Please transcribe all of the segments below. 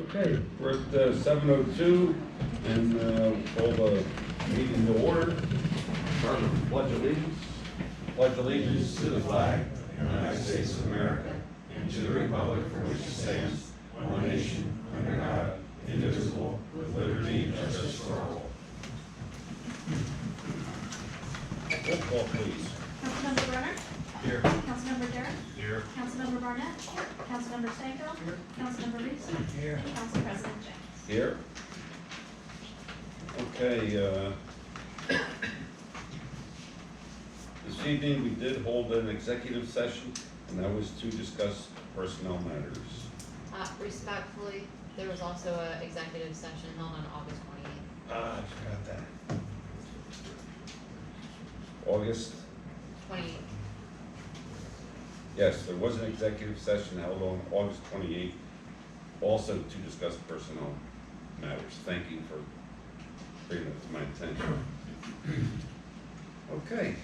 Okay, we're at 7:02 and call the meeting to order. Start with the pledge of allegiance. Pledge allegiance to the flag of the United States of America and to the republic for which it stands, one nation, under God, indivisible, with liberty and justice for all. Roll call, please. Councilmember Brenner? Here. Councilmember Derrick? Here. Councilmember Barnett? Here. Councilmember Stanko? Here. Councilmember Reese? Here. And Council President James. Here. Okay, this evening we did hold an executive session, and that was to discuss personnel matters. Respectfully, there was also an executive session held on August 28th. I forgot that. August? 28th. Yes, there was an executive session held on August 28th, also to discuss personnel matters. Thank you for bringing that to my attention. Okay,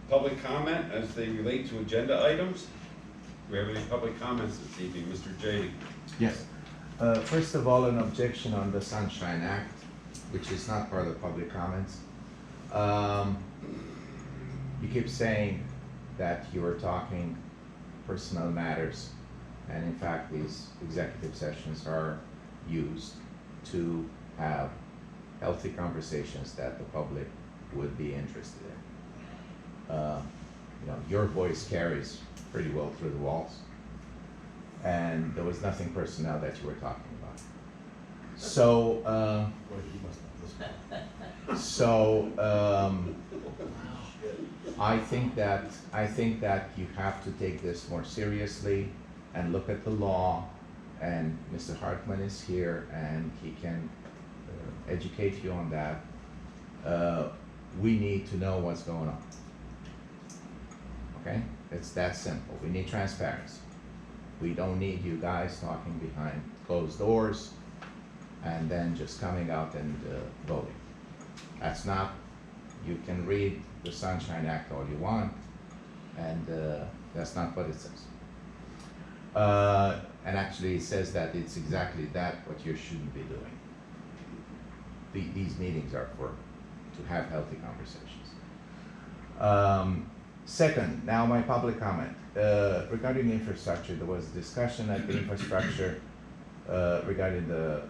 public comment as they relate to agenda items. Do we have any public comments this evening? Mr. J. Yes. First of all, an objection on the Sunshine Act, which is not part of the public comments. You keep saying that you are talking personnel matters, and in fact, these executive sessions are used to have healthy conversations that the public would be interested in. Your voice carries pretty well through the walls, and there was nothing personnel that you were talking about. I think that you have to take this more seriously and look at the law, and Mr. Hartman is here and he can educate you on that. We need to know what's going on. Okay? It's that simple. We need transparency. We don't need you guys talking behind closed doors and then just coming out and voting. That's not, you can read the Sunshine Act all you want, and that's not what it says. And actually it says that it's exactly that what you shouldn't be doing. These meetings are to have healthy conversations. Second, now my public comment. Regarding infrastructure, there was discussion at the infrastructure regarding the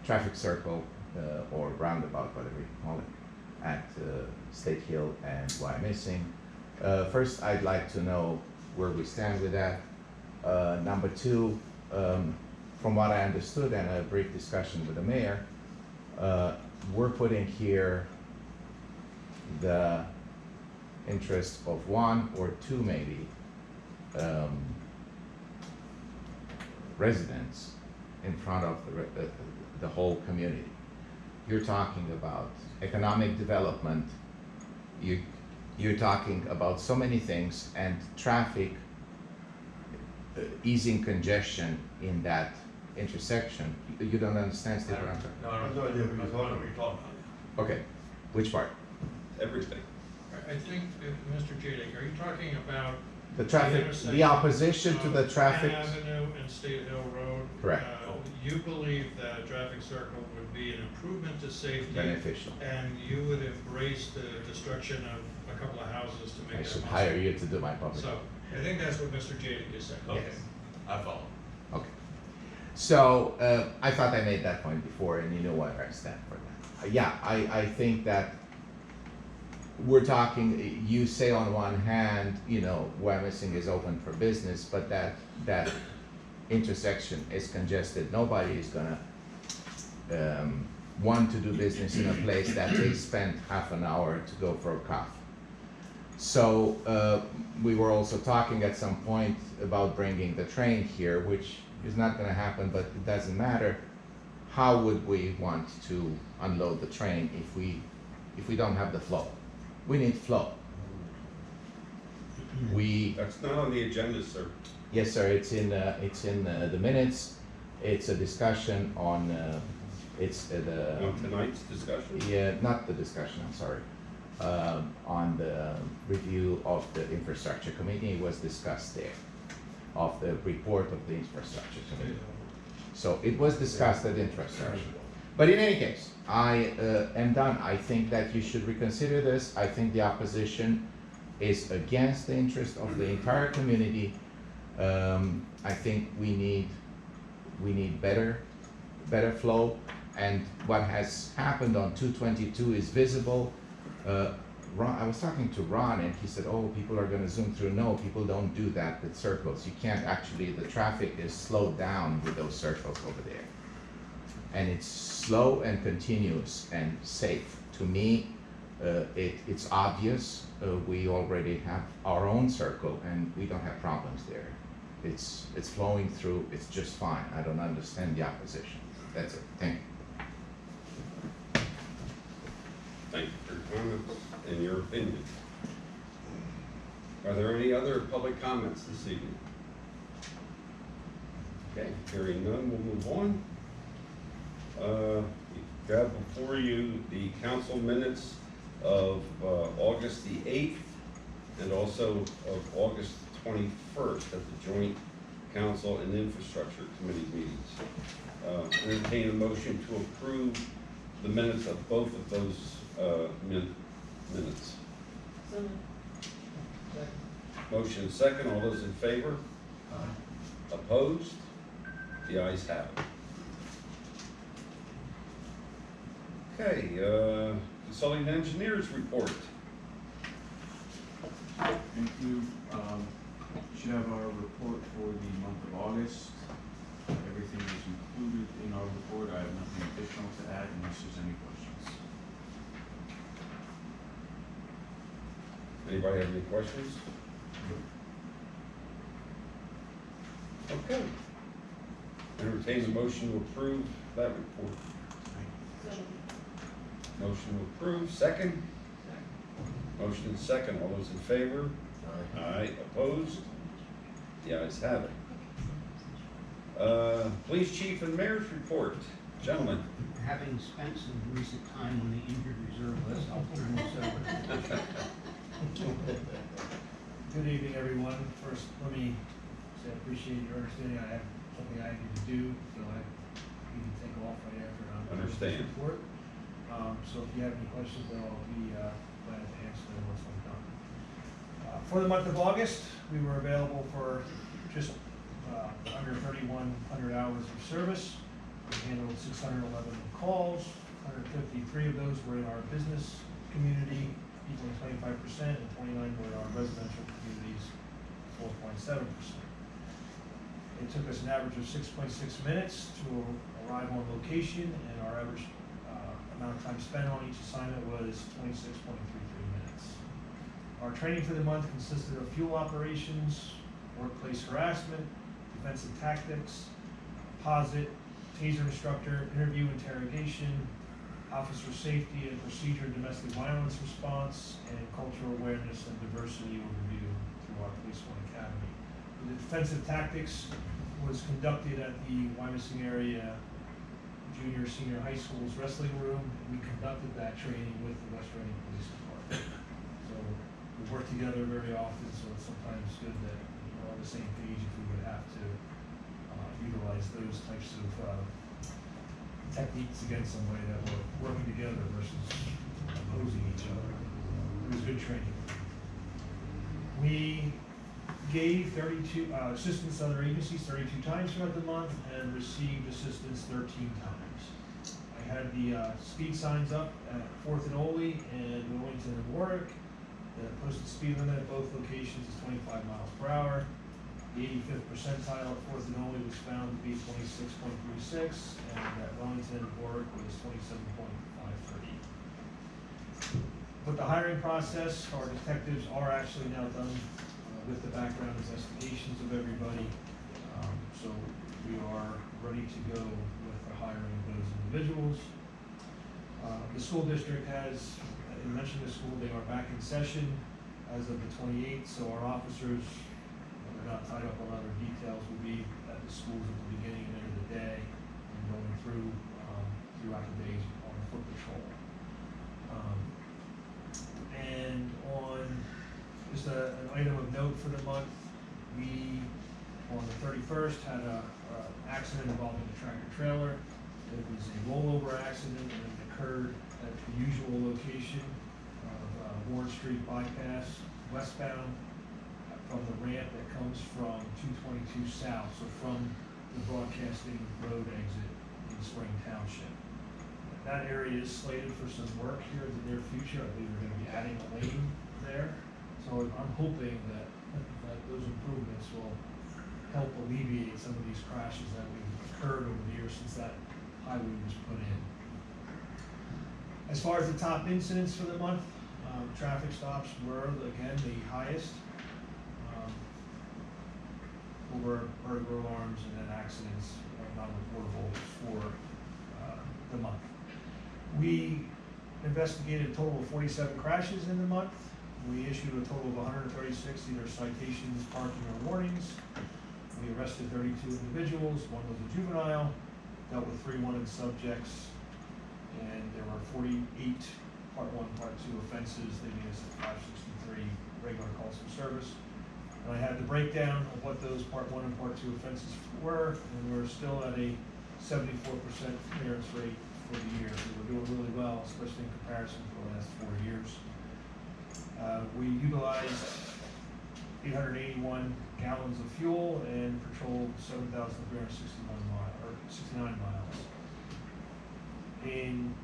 traffic circle or roundabout, whatever you call it, at State Hill and Wyomissing. First, I'd like to know where we stand with that. Number two, from what I understood and a brief discussion with the mayor, we're putting here the interest of one or two maybe residents in front of the whole community. You're talking about economic development, you're talking about so many things, and traffic, easing congestion in that intersection. You don't understand, Steve, what I'm talking No, I have no idea what you're talking about. Okay, which part? Everything. I think, Mr. Jadek, are you talking about The traffic, intersection the opposition to the of traffic. Penn Avenue and State Hill Road? Correct. You believe that a traffic circle would be an improvement to safety? Beneficial. And you would embrace the destruction of a couple of houses to make I that should possible? hire you to do my public. So, I think that's what Mr. Jadek is saying. Yes. I follow. Okay. So, I thought I made that point before, and you know what I stand for that. Yeah, I think that we're talking, you say on one hand, Wyomissing is open for business, but that intersection is congested. Nobody is gonna want to do business in a place that they spend half an hour to go for a coffee. So we were also talking at some point about bringing the train here, which is not gonna happen, but it doesn't matter. How would we want to unload the train if we don't have the flow? We need flow. That's not on the agenda, sir. Yes, sir, it's in the minutes. It's a discussion on, On tonight's discussion? yeah, not the discussion, I'm sorry. On the review of the infrastructure committee, was discussed there. of the report of the infrastructure committee. So it was discussed at infrastructure. But in any case, I am done. I think that you should reconsider this. I think the opposition is against the interest of the entire community. I think we need better flow, and what has happened on 222 is visible. I was talking to Ron, and he said, oh, people are gonna zoom through. No, people don't do that with circles. You can't actually, the traffic is slowed down with those circles over there. And it's slow and continuous and safe. To me, it's obvious. We already have our own circle, and we don't have problems there. It's flowing through, it's just fine. I don't understand the opposition. That's it, thank you. Thank you for your comments and your opinion. Are there any other public comments this evening? Okay, hearing none, we'll move on. You have before you the council minutes of August the 8th and also of August 21st at the joint council and infrastructure committee meetings. Entertain a motion to approve the minutes of both of those minutes. Motion second, all those in favor? Opposed? The ayes have it. Okay, consulting engineers report. Thank you. You should have our report for the month of August. Everything is included in our report. I have nothing additional to add unless there's any questions. Anybody have any questions? Okay. Entertain a motion to approve that report. Motion to approve, second? Motion second, all those in favor? Aye. Opposed? The ayes have it. Police chief and mayor's report. Gentlemen. Having spent some recent time on the injured reserve list, I'll turn this over. Good evening, everyone. First, let me say I appreciate your understanding. I have something I need to do, so I need to take off right after I'm done with this Understand. report. So if you have any questions, then I'll be glad to answer them once I'm done. For the month of August, we were available for just under 3,100 hours of service. We handled 611 calls. 153 of those were in our business community, equaling 25%, and 29 were in our residential communities, 4.7%. It took us an average of 6.6 minutes to arrive on location, and our average amount of time spent on each assignment was 26.33 minutes. Our training for the month consisted of fuel operations, workplace harassment, defensive tactics, POSIT, taser instructor, interview interrogation, officer safety and procedure domestic violence response, and cultural awareness and diversity overview through our Police One Academy. The defensive tactics was conducted at the Wyomissing area junior, senior high school's wrestling room, and we conducted that training with the West Reading Police Department. So we work together very often, so it's sometimes good that we're on the same page if we would have to utilize those types of techniques against somebody that we're working together versus opposing each other. It was good training. We gave 32 assistance to other agencies 32 times throughout the month and received assistance 13 times. I had the speed signs up at 4th and Oley and Wilmington and Warwick. The posted speed limit at both locations is 25 miles per hour. The 85th percentile at 4th and Oley was found to be 26.36, and at Wilmington and Warwick was 27.53. With the hiring process, our detectives are actually now done with the background investigations of everybody. So we are ready to go with the hiring of those individuals. The school district has, I mentioned the school, they are back in session as of the 28th, so our officers, they're not tied up on other details, will be at the schools at the beginning and end of the day and going throughout the days on foot patrol. And on just an item of note for the month, we On the 31st, had a accident involving a tractor trailer. It was a rollover accident and it occurred at the usual location of Warren Street bypass westbound from the ramp that comes from 222 south, so from the Broadcasting Road exit in Spring Township. That area is slated for some work here in the near future. I believe we're gonna be adding a lane there. So I'm hoping that those improvements will help alleviate some of these crashes that we've occurred over the years since that highway was put in. As far as the top incidents for the month, traffic stops were, again, the highest. Over burglar alarms and then accidents, non-reportable for the month. We investigated a total of 47 crashes in the month. We issued a total of 136 either citations, parking, or warnings. We arrested 32 individuals, one was a juvenile, dealt with 3 wanted subjects, and there were 48 Part 1, Part 2 offenses, leaving us at 563 regular calls for service. And I had the breakdown of what those Part 1 and Part 2 offenses were, and we're still at a 74% clearance rate for the year. So we're doing really well, especially in comparison to the last 4 years. We utilized 881 gallons of fuel and patrolled 7,369 miles. In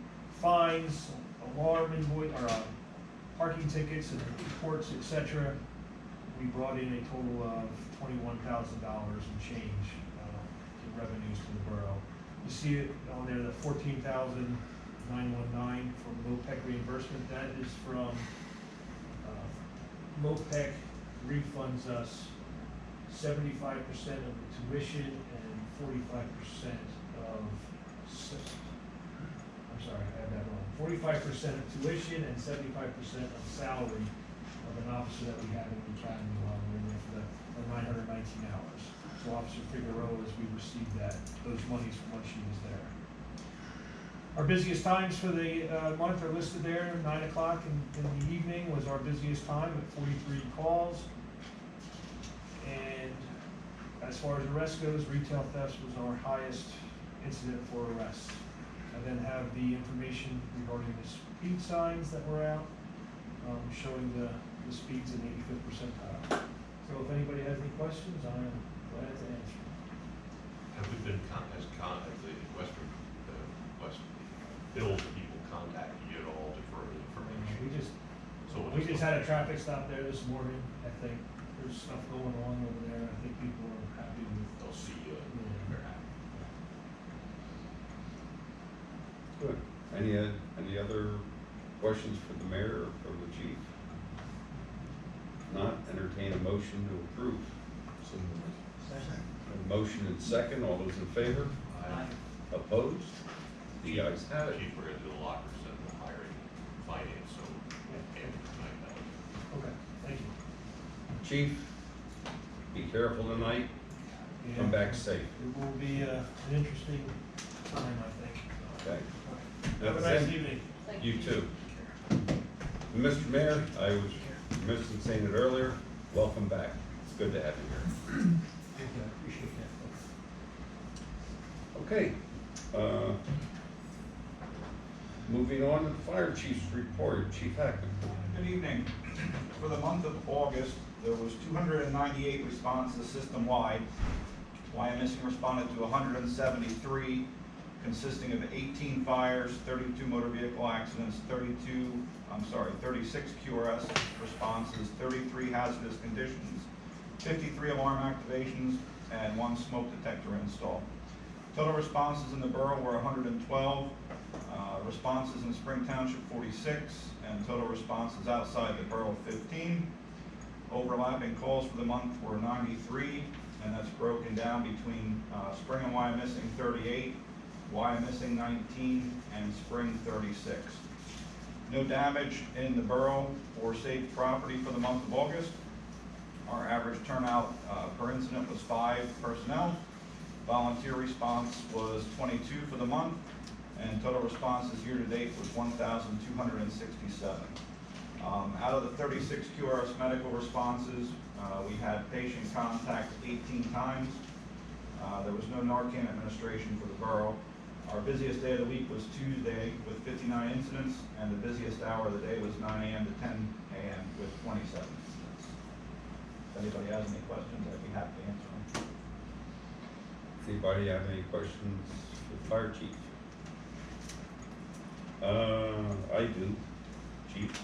fines, alarm invoice, or parking tickets and reports, etc., we brought in a total of $21,000 in change in revenues to the borough. You see it on there, the $14,919 from MOPEC reimbursement. That is from MOPEC refunds us 75% of the tuition and 45% of, I'm sorry, I had that wrong. 45% of tuition and 75% of salary of an officer that we had in the academy while we were there for the 919 hours. So Officer Figueroa, as we received those monies from when she was there. Our busiest times for the month are listed there. 9 o'clock in the evening was our busiest time at 43 calls. And as far as arrests goes, retail thefts was our highest incident for arrests. I then have the information regarding the speed signs that were out, showing the speeds in 85th percentile. So if anybody has any questions, I am glad to answer. Have we been, has the Western, West Hill people contacted you at all to further information? We just had a traffic stop there this morning. I think there's stuff going on over there. I think people are happy with. They'll see you, they're happy. Good. Any other questions for the mayor or for the chief? If not, entertain a motion to approve. A motion and second, all those in favor? Aye. Opposed? The ayes have it. Chief, we're gonna do the lockers and the hiring finance, so, and tonight, Okay, thank you. Chief, be careful tonight. Come back safe. It will be an interesting time, I think. Okay. Have a That's nice it. evening. You too. Mr. Mayor, I was remiss in saying it earlier, welcome back. It's good to have you here. Thank you, I appreciate that. Okay. Moving on to the fire chief's report. Chief Hackman. Good evening. For the month of August, there was 298 responses system-wide. Wyomissing responded to 173, consisting of 18 fires, 32 motor vehicle accidents, 36 QRS responses, 33 hazardous conditions, 53 alarm activations, and 1 smoke detector install. Total responses in the borough were 112, responses in Spring Township 46, and total responses outside the borough 15. Overlapping calls for the month were 93, and that's broken down between Spring and Wyomissing 38, Wyomissing 19, and Spring 36. No damage in the borough or saved property for the month of August. Our average turnout per incident was 5 personnel. Volunteer response was 22 for the month, and total responses year to date was 1,267. Out of the 36 QRS medical responses, we had patient contact 18 times. There was no Narcan administration for the borough. Our busiest day of the week was Tuesday with 59 incidents, and the busiest hour of the day was 9 a.m. to 10 a.m. with 27 incidents. If anybody has any questions, I'd be happy to answer them. Anybody have any questions for the fire chief? I do, chief.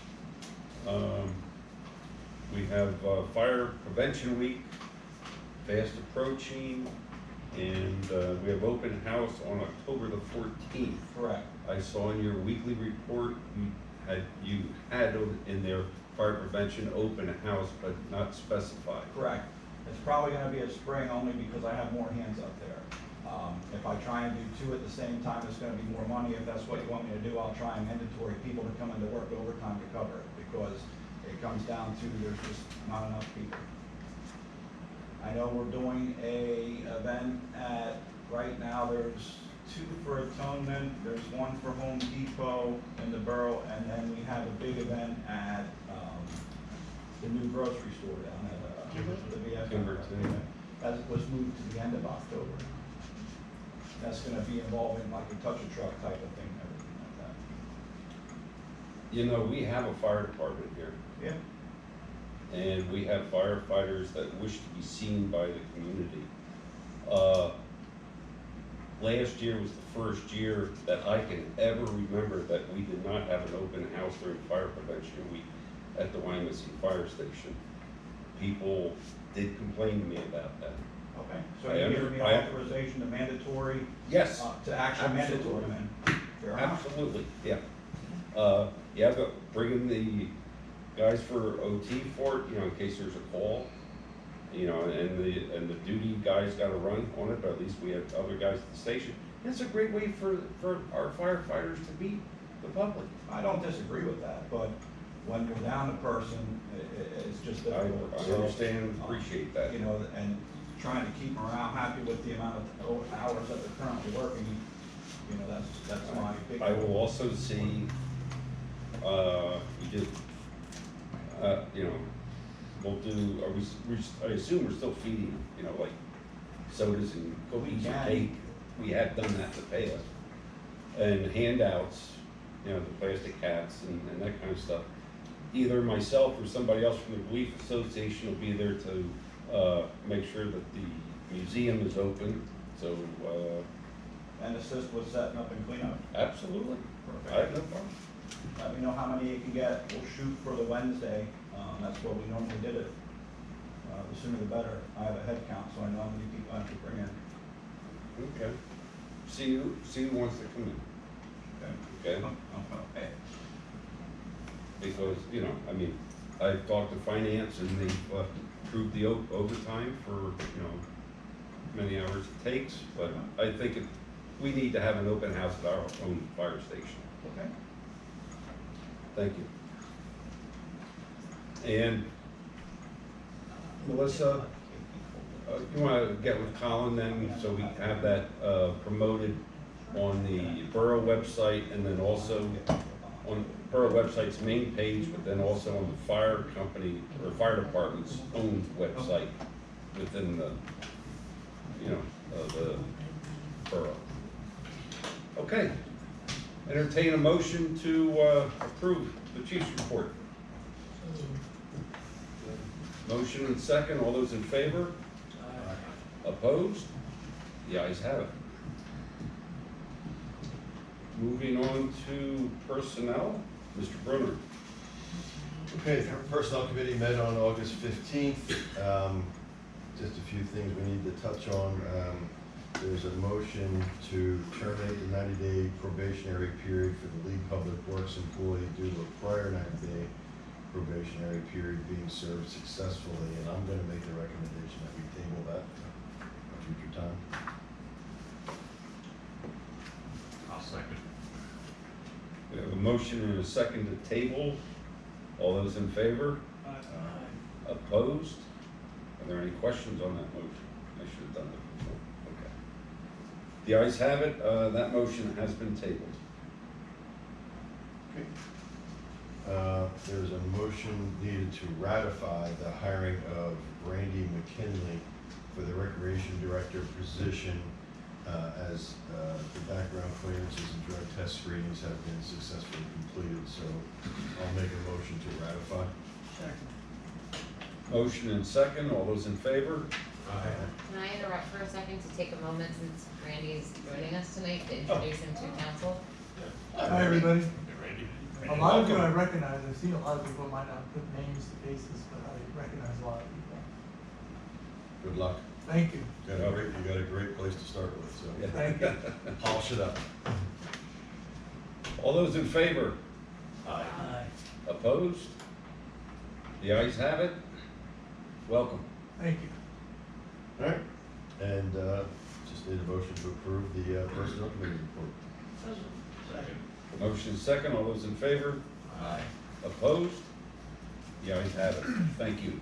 We have Fire Prevention Week fast approaching, and we have open house on October the 14th. Correct. I saw in your weekly report you had in there fire prevention open house, but not specified. Correct. It's probably gonna be a spring only because I have more hands up there. If I try and do two at the same time, it's gonna be more money. If that's what you want me to do, I'll try and mandatory people to come into work overtime to cover it, because it comes down to there's just not enough people. I know we're doing a event right now there's 2 for Atonement, there's 1 for Home Depot in the borough, and then we have a big event at, the new grocery store down at, the VF. Kimberton. That was moved to the end of October. That's gonna be involving like a touch a truck type of thing, everything like that. You know, we have a fire department here, Yeah. and we have firefighters that wish to be seen by the community. Last year was the first year that I can ever remember that we did not have an open house during Fire Prevention Week at the Wyomissing Fire Station. People did complain to me about that. Okay, so I you're under- giving me I- authorization to mandatory, Yes. to actually Absolutely. mandatory them in? Fair enough. Absolutely, yeah. Yeah, but bring in the guys for OT for it, you know, in case there's a call. You know, and the duty guys gotta run on it, but at least we have other guys at the station. It's a great way for our firefighters to meet the public. I don't disagree with that, but when you're down a person, it's just I difficult. So, understand and appreciate that. You know, and trying to keep them around happy with the amount of hours that they're currently working, you know, that's my big. I will also see, we did, you know, we'll do, I assume we're still feeding, you know, like sodas and cookies and can. cake. We have done that in the past. And handouts, you know, the plastic hats and that kind of stuff. Either myself or somebody else from the Relief Association will be there to make sure that the museum is open, so, And assist with setting up and cleanup. absolutely. Perfect. I have no problem. Let me know how many you can get. We'll shoot for the Wednesday. That's what we normally did it. The sooner the better. I have a head count, so I know how many people I have to bring in. Okay. See who wants to come in, okay? Okay. Because, you know, I mean, I've talked to finance and they've approved the overtime for, you know, many hours it takes, but I think we need to have an open house at our own fire station. Okay. Thank you. And Melissa, you want to get with Colin then, so we have that promoted on the borough website, and then also on borough website's main page, but then also on the fire company or fire department's own website within the, you know, the borough. Okay. Entertain a motion to approve the chief's report. Motion and second, all those in favor? Opposed? The ayes have it. Moving on to personnel, Mr. Brunner. Okay, the Personnel Committee met on August 15th. Just a few things we need to touch on. There's a motion to terminate the 90-day probationary period for the lead public works employee due to a prior 90-day probationary period being served successfully, and I'm going to make the recommendation that we table that for a future time. I'll second. We have a motion and a second to table. All those in favor? Opposed? Are there any questions on that motion? I should have done that before. Okay. The ayes have it. That motion has been tabled. Okay. there's a motion needed to ratify the hiring of Randy McKinley for the Recreation Director position as the background clearances and drug test screenings have been successfully completed. So I'll make a motion to ratify. Motion and second, all those in favor? Can I interrupt for a second to take a moment since Randy is joining us tonight to introduce him to council? Hi, everybody. Hey, Randy. A lot of you I recognize. I've seen a lot of people might not put names to faces, but I recognize a lot of people. Good luck. Thank you. You got a great place to start with, so Thank you. polish it up. All those in favor? Aye. Opposed? The ayes have it. Welcome. Thank you. All right, and just need a motion to approve the personnel committee report. Second. Motion and second, all those in favor? Aye. Opposed? The ayes have it. Thank you.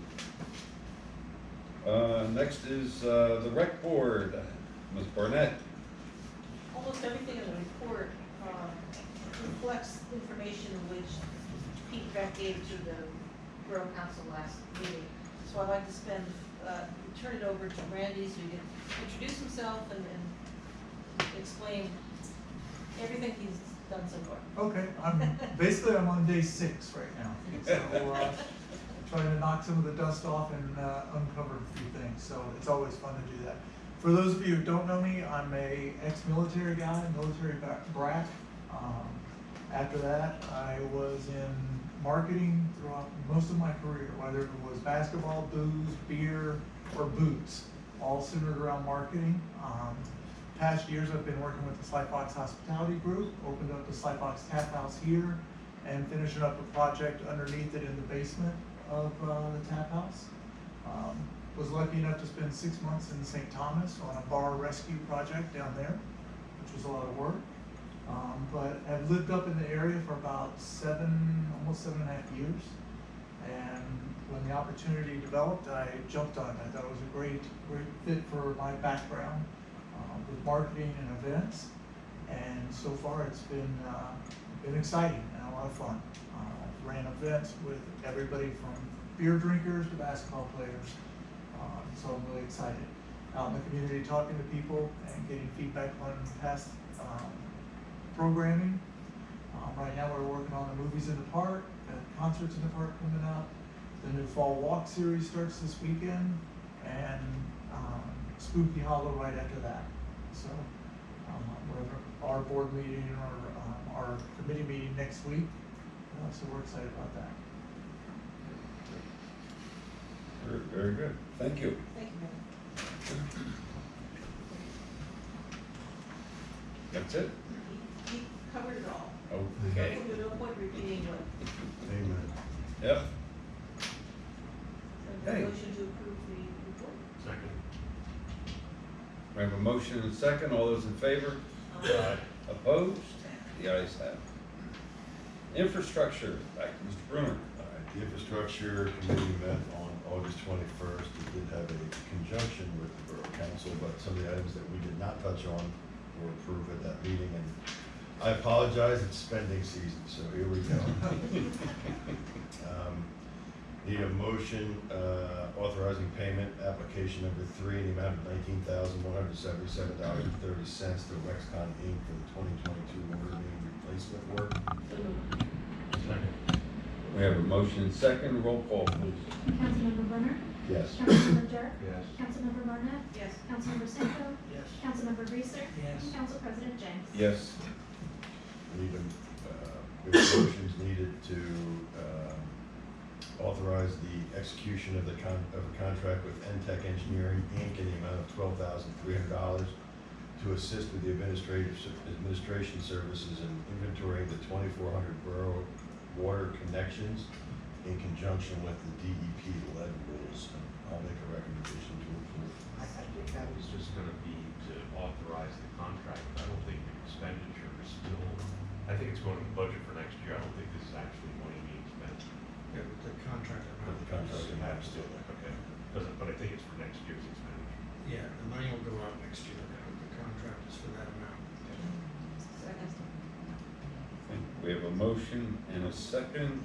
Next is the rec board. Ms. Barnett. Almost everything in the report reflects information which Pete Beck gave to the Borough Council last meeting. So I'd like to turn it over to Randy so he can introduce himself and explain everything he's done so far. Okay, I'm on day 6 right now. So trying to knock some of the dust off and uncover a few things. So it's always fun to do that. For those of you who don't know me, I'm a ex-military guy, military brat. After that, I was in marketing throughout most of my career, whether it was basketball, booze, beer, or boots, all centered around marketing. Past years, I've been working with the Sly Fox Hospitality Group, opened up the Sly Fox Tap House here, and finishing up a project underneath it in the basement of the Tap House. Was lucky enough to spend 6 months in St. Thomas on a bar rescue project down there, which was a lot of work. But I've lived up in the area for about almost 7.5 years. And when the opportunity developed, I jumped on it. I thought it was a great fit for my background with marketing and events. And so far it's been exciting and a lot of fun. I've ran events with everybody from beer drinkers to basketball players. So I'm really excited. Out in the community talking to people and getting feedback on past programming. Right now we're working on the movies in the park, concerts in the park coming up. The new fall walk series starts this weekend, and Spooky Hollow right after that. So we're at our board meeting or our committee meeting next week. So we're excited about that. Very good. Thank you. Thank you, Randy. That's it? He covered it all. Okay. There's no point repeating what. Amen. Yep. There's Hey. a motion to approve the report. Second. We have a motion and second. All those in favor? Aye. Opposed? The ayes have it. Infrastructure, back to Mr. Bruner. All right, the infrastructure committee met on August 21st. It did have a conjunction with the Borough Council, but some of the items that we did not touch on were approved at that meeting. And I apologize, it's spending season, so here we go. Need a motion authorizing payment application number 3 in the amount of $19,177.30 to Wexcon Inc. for the 2022 water main replacement work. Second. We have a motion and second. Roll call, please. Councilmember Brenner? Yes. Councilmember Jarrett? Yes. Councilmember Barnett? Yes. Councilmember Stanko? Yes. Councilmember Reeser? Yes. And Council President James? Yes. We have motions needed to authorize the execution of a contract with Entech Engineering, Inc. in the amount of $12,300 to assist with the administration services and inventorying the 2,400 borough water connections in conjunction with the DEP Lead Rules. I'll make a recommendation to approve. I think that was just gonna be to authorize the contract. I don't think the expenditure is still, I think it's going to the budget for next year. I don't think this is actually money being spent. Yeah, but the contract But the contract amount is still there. Okay. But I think it's for next year's expenditure. Yeah, the money will go out next year, the contract is for that amount. Second. We have a motion and a second.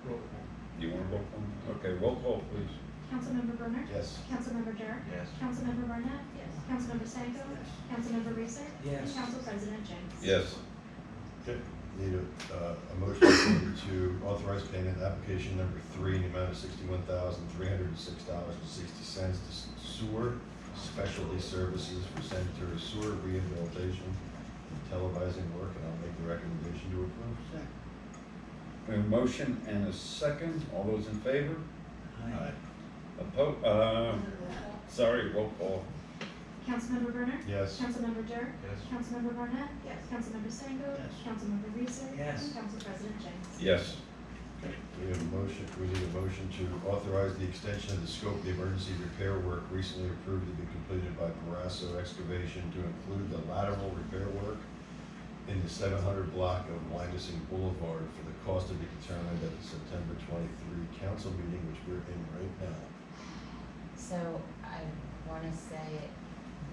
Roll call. You want to roll call? Okay, roll call, please. Councilmember Brunner? Yes. Councilmember Durr? Yes. Councilmember Barnett? Yes. Councilmember Sanko? Yes. Councilmember Reeser? Yes. And Council President James? Yes. Okay. Need a motion to authorize payment application number 3 in the amount of $61,306.60 to sewer specialty services for sanitary sewer rehabilitation and televising work, and I'll make the recommendation to approve. Second. We have a motion and a second. All those in favor? Aye. Sorry, roll call. Councilmember Brunner? Yes. Councilmember Durr? Yes. Councilmember Barnett? Yes. Councilmember Sanko? Yes. Councilmember Reeser? Yes. And Council President James? Yes. We need a motion to authorize the extension of the scope of the emergency repair work recently approved to be completed by Barrasso Excavation to include the lateral repair work in the 700 block of Wyomissing Boulevard for the cost to be determined at the September 23 council meeting, which we're in right now. So I wanna say,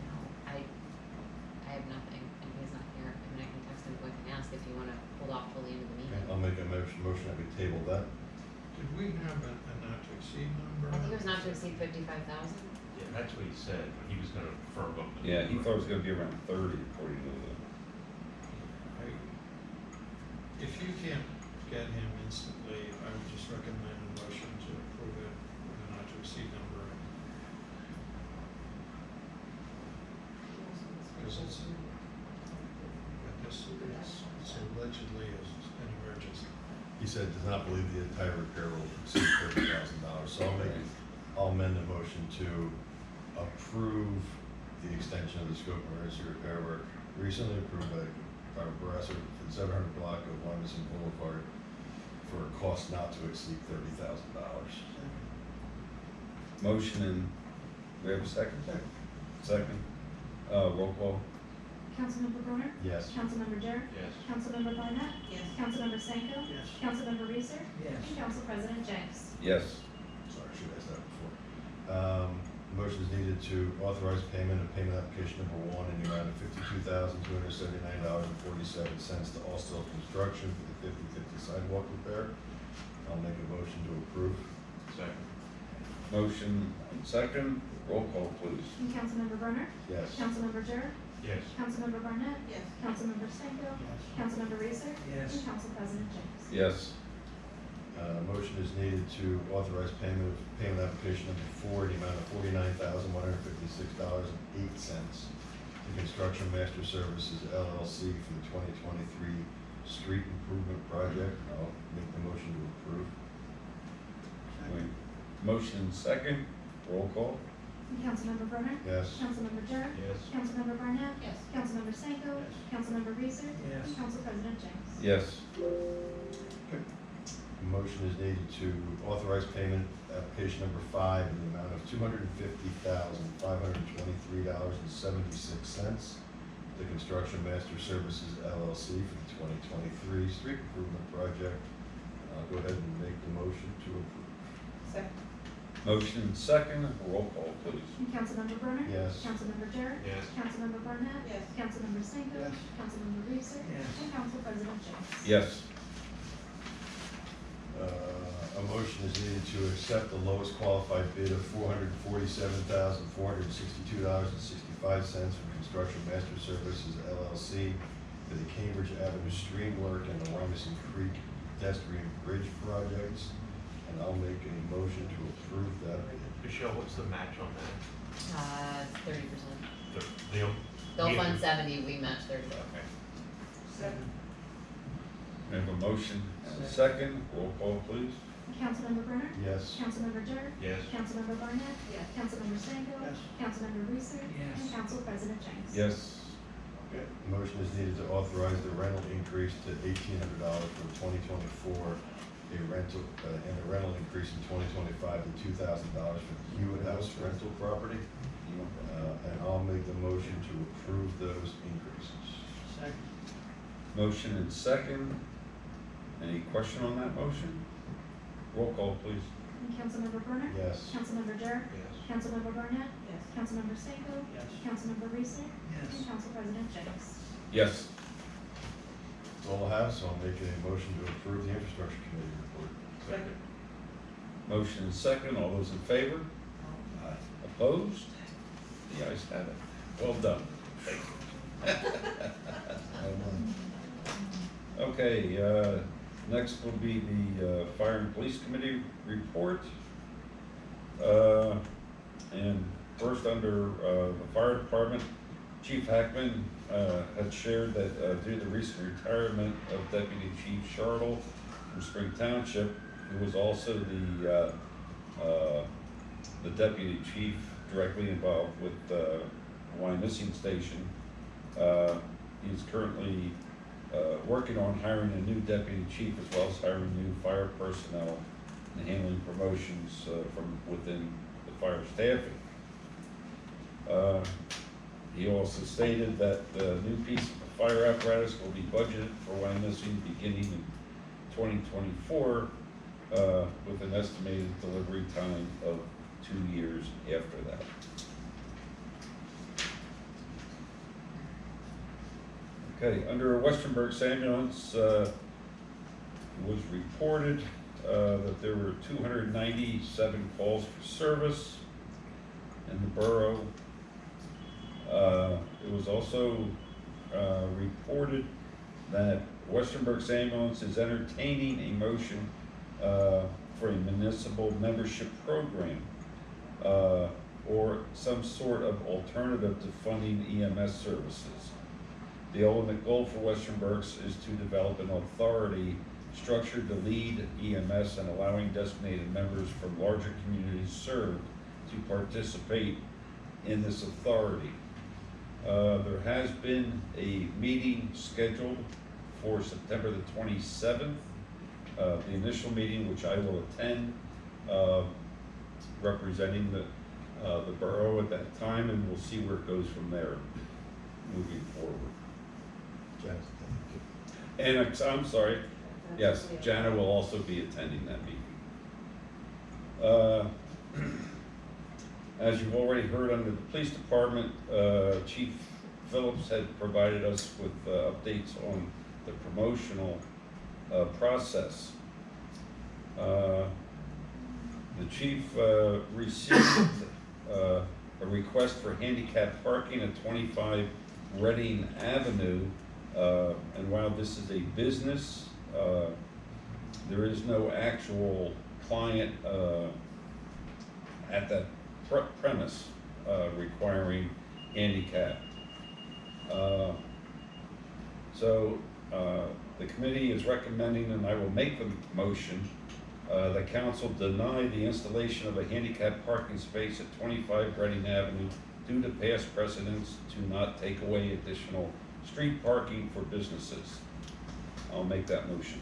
no, I have nothing, and he's not here, I mean, I can text him quick and ask if you wanna hold off till the end of the Okay, meeting. I'll make a motion that we table that. Did we have a not to exceed number? I think it was not to exceed 55,000. Yeah, that's what he said, but he was gonna firm up the. Yeah, he thought it was gonna be around 30 according to If you can't get him instantly, I would just recommend a motion to approve it with a not to exceed number. Because it's allegedly an emergency. He said does not believe the entire repair will exceed $30,000, so I'll amend the motion to approve the extension of the scope of emergency repair work recently approved by Barrasso for the 700 block of Wyomissing Boulevard for a cost not to exceed $30,000. Motion and, we have a second? Second. Roll call. Councilmember Brunner? Yes. Councilmember Durr? Yes. Councilmember Barnett? Yes. Councilmember Sanko? Yes. Councilmember Reeser? Yes. And Council President James? Yes. Sorry, I should have asked that before. Motion is needed to authorize payment of payment application number 1 in the amount of $52,279.47 to Austill Construction for the 50/50 sidewalk repair. I'll make a motion to approve. Second. Motion and second. Roll call, please. And Councilmember Brunner? Yes. Councilmember Durr? Yes. Councilmember Barnett? Yes. Councilmember Sanko? Yes. Councilmember Reeser? Yes. And Council President James? Yes. Motion is needed to authorize payment application number 4 in the amount of $49,156.08 to Construction Master Services LLC for the 2023 street improvement project. I'll make the motion to approve. Wait. Motion and second. Roll call. And Councilmember Brunner? Yes. Councilmember Durr? Yes. Councilmember Barnett? Yes. Councilmember Sanko? Yes. Councilmember Reeser? Yes. And Council President James? Yes. Motion is needed to authorize payment application number 5 in the amount of $250,523.76 to Construction Master Services LLC for the 2023 street improvement project. I'll go ahead and make the motion to approve. Second. Motion and second. Roll call, please. And Councilmember Brunner? Yes. Councilmember Durr? Yes. Councilmember Barnett? Yes. Councilmember Sanko? Yes. Councilmember Reeser? Yes. And Council President James? Yes. A motion is needed to accept the lowest qualified bid of $447,462.65 from Construction Master Services LLC for the Cambridge Avenue stream work and the Wyomissing Creek Pedestrian Bridge projects. And I'll make a motion to approve that. Michelle, what's the match on that? 30%. They'll They'll fund 70, we match 30. Okay. Second. We have a motion and a second. Roll call, please. Councilmember Brunner? Yes. Councilmember Durr? Yes. Councilmember Barnett? Yes. Councilmember Sanko? Yes. Councilmember Reeser? Yes. And Council President James? Yes. Okay. Motion is needed to authorize the rental increase to $1,800 for 2024, a rental, and a rental increase in 2025 to $2,000 for the Huyett House rental property. And I'll make the motion to approve those increases. Second. Motion and second. Any question on that motion? Roll call, please. And Councilmember Brunner? Yes. Councilmember Durr? Yes. Councilmember Barnett? Yes. Councilmember Sanko? Yes. Councilmember Reeser? Yes. And Council President James? Yes. That's all I have, so I'll make a motion to approve the infrastructure committee report. Second. Motion and second, all those in favor? Opposed? The ayes have it. Well done. Thank you. Okay, next will be the Fire and Police Committee report. And first, under the Fire Department, Chief Hackman had shared that due to the recent retirement of Deputy Chief Chartle from Spring Township, who was also the Deputy Chief directly involved with the Wyomissing Station, he's currently working on hiring a new Deputy Chief as well as hiring new fire personnel and handling promotions from within the fire staffing. He also stated that the new piece of fire apparatus will be budgeted for Wyomissing beginning in 2024 with an estimated delivery time of 2 years after that. Okay, under Westernburg's ambulance, it was reported that there were 297 calls for service in the borough. It was also reported that Westernburg's ambulance is entertaining a motion for a municipal membership program or some sort of alternative to funding EMS services. The ultimate goal for Westernburg's is to develop an authority structured to lead EMS and allowing designated members from larger communities served to participate in this authority. There has been a meeting scheduled for September the 27th. The initial meeting, which I will attend, representing the borough at that time, and we'll see where it goes from there moving forward. And I'm sorry, yes, Jana will also be attending that meeting. As you've already heard under the police department, Chief Phillips had provided us with updates on the promotional process. The chief received a request for handicap parking at 25 Reading Avenue, and while this is a business, there is no actual client at that premise requiring handicap. So the committee is recommending, and I will make the motion, that council deny the installation of a handicap parking space at 25 Reading Avenue due to past precedents to not take away additional street parking for businesses. I'll make that motion.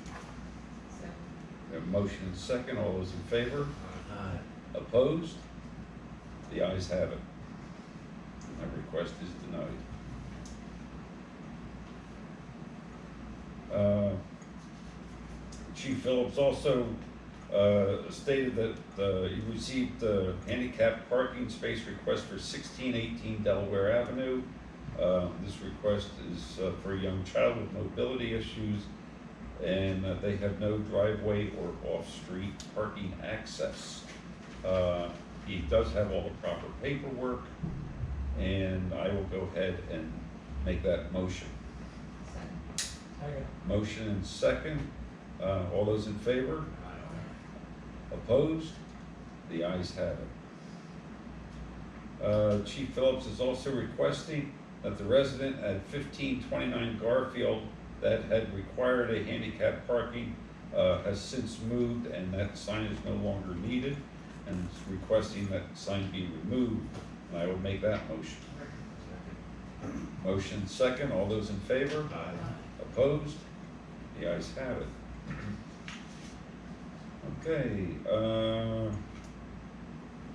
We have a motion and second. All those in favor? Aye. Opposed? The ayes have it. My request is denied. Chief Phillips also stated that he received the handicap parking space request for 1618 Delaware Avenue. This request is for a young child with mobility issues, and they have no driveway or off-street parking access. He does have all the proper paperwork, and I will go ahead and make that motion. Motion and second. All those in favor? Opposed? The ayes have it. Chief Phillips is also requesting that the resident at 1529 Garfield that had required a handicap parking has since moved, and that sign is no longer needed, and is requesting that sign be removed. And I will make that motion. Motion second. All those in favor? Aye. Opposed? The ayes have it. Okay,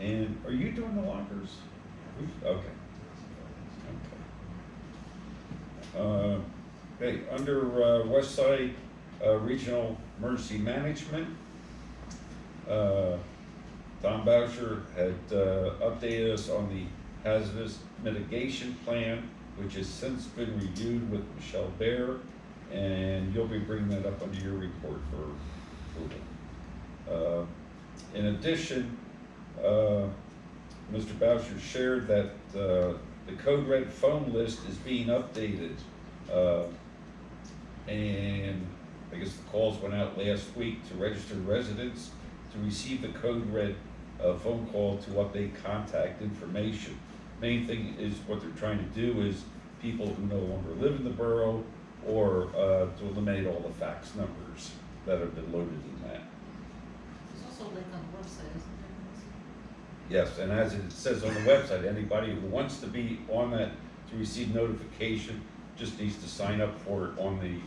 and are you doing the lockers? Okay. Okay, under West Side Regional Emergency Management, Tom Boucher had updated us on the hazardous mitigation plan, which has since been reviewed with Michelle Baer. and you'll be bringing that up under your report for approval. In addition, Mr. Boucher shared that the Code Red phone list is being updated. And I guess the calls went out last week to registered residents to receive the Code Red phone call to update contact information. Main thing is what they're trying to do is people who no longer live in the borough, or to eliminate all the fax numbers that have been loaded in that. There's also a link on the website, isn't there? Yes, and as it says on the website, anybody who wants to be on that to receive notification just needs to sign up for it on the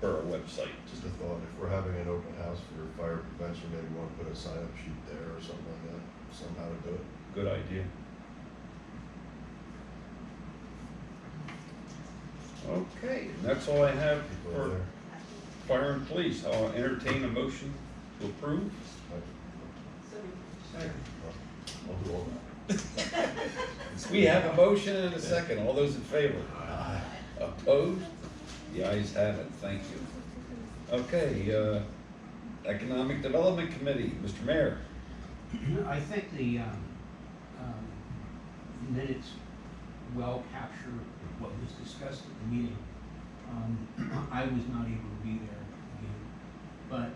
borough website. Just a thought, if we're having an open house for fire prevention, maybe we want to put a sign-up sheet there or something like that, somehow to do it. Good idea. Okay, and that's all I have People are for there. fire and police. I'll entertain a motion to approve. I'll do all that. We have a motion and a second. All those in favor? Opposed? The ayes have it. Thank you. Okay, Economic Development Committee, Mr. Mayor. I think the minutes well capture what was discussed at the meeting. I was not able to be there again, but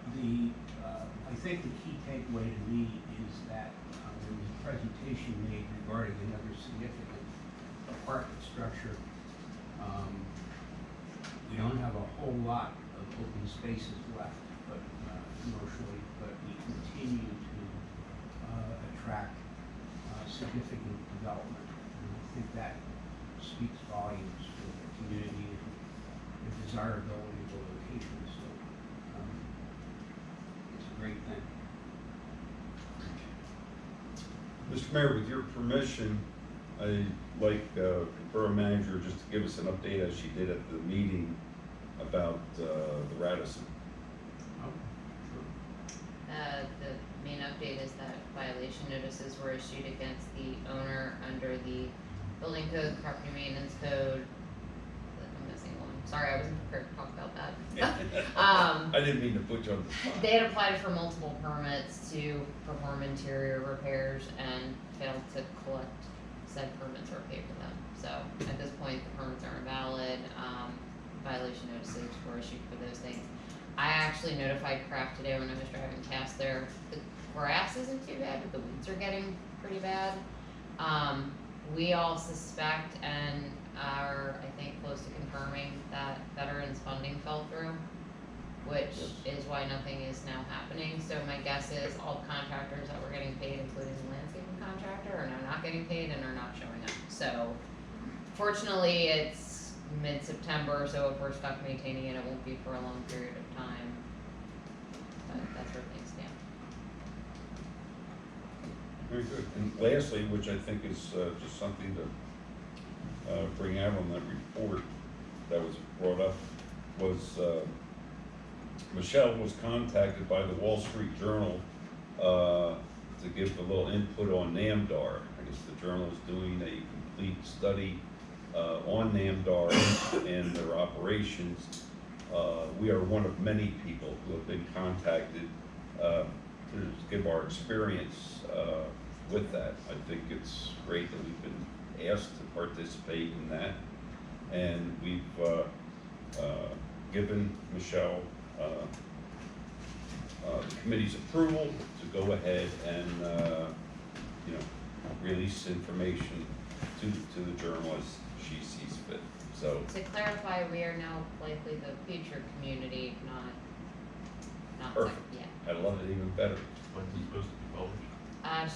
I think the key takeaway to me is that there was a presentation made regarding another significant apartment structure. We don't have a whole lot of open spaces left, but commercially, but we continue to attract significant development. And I think that speaks volumes for the community and the desirability of the location. So it's a great thing. Mr. Mayor, with your permission, I'd like the borough manager just to give us an update as she did at the meeting about the Radisson. The main update is that violation notices were issued against the owner under the building code, property maintenance code. I'm missing one. Sorry, I wasn't prepared to talk about that. I didn't mean to put you on the spot. They had applied for multiple permits to perform interior repairs and failed to collect said permits or pay for them. So at this point, the permits are invalid. Violation notices were issued for those things. I actually notified Kraft today when I was driving past there. The grass isn't too bad, but the weeds are getting pretty bad. We all suspect and are, I think, close to confirming that veterans funding fell through, which is why nothing is now happening. So my guess is all the contractors that were getting paid, including the landscaping contractor, are now not getting paid and are not showing up. So fortunately, it's mid-September, so if we're stuck maintaining it, it won't be for a long period of time. But that's where things stand. Very good. And lastly, which I think is just something to bring out on that report that was brought up, was Michelle was contacted by the Wall Street Journal to give a little input on NAMDAR. I guess the journal is doing a complete study on NAMDAR and their operations. We are one of many people who have been contacted to give our experience with that. I think it's great that we've been asked to participate in that, and we've given Michelle the committee's approval to go ahead and release information to the journal as she sees fit. So To clarify, we are now likely the future community, not perfect. Yeah. I love it even better. When's it supposed to be published?